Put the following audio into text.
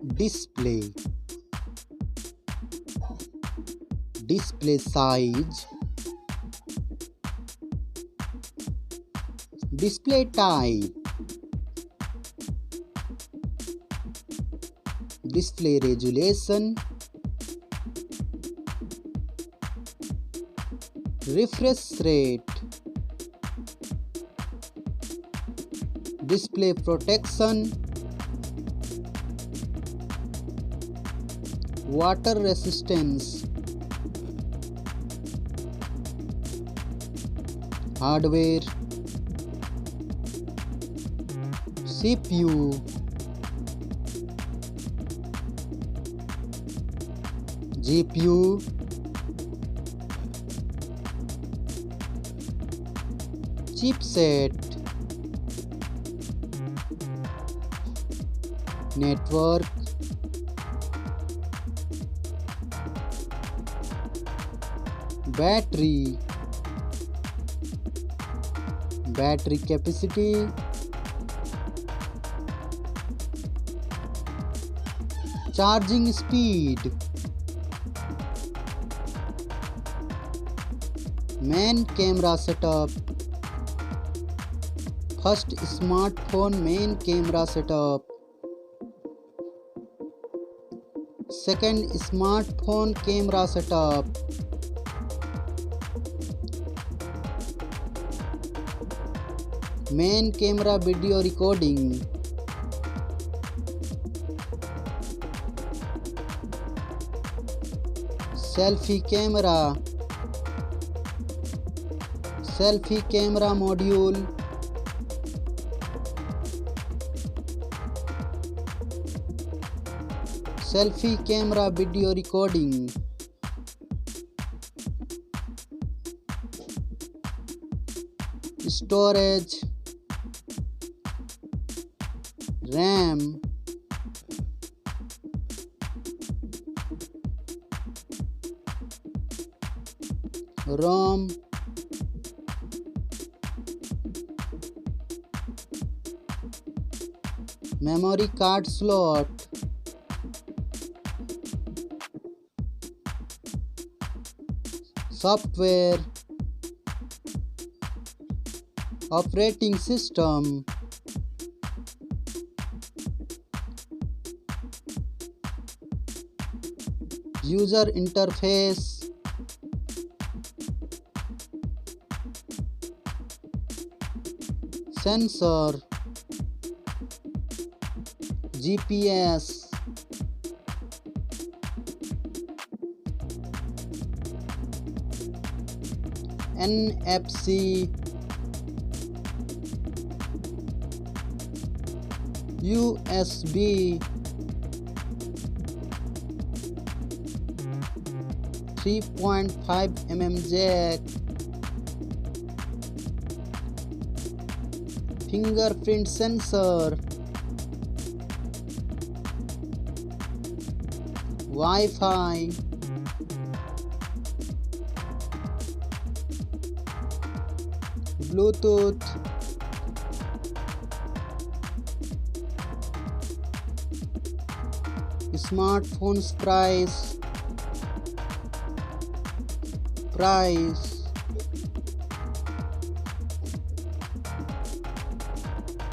display, display size, display type, display resolution, refresh rate, display protection, water resistance, hardware, CPU, GPU, chipset, network, battery, battery capacity, charging speed, main camera setup. First smartphone main camera setup. Second smartphone camera setup. Main camera video recording. Selfie camera. Selfie camera module. Selfie camera video recording. Storage, RAM, ROM, memory card slot, software, operating system, user interface, sensor, GPS, NFC, USB, 3.5mm jack, fingerprint sensor, Wi-Fi, Bluetooth, smartphones price,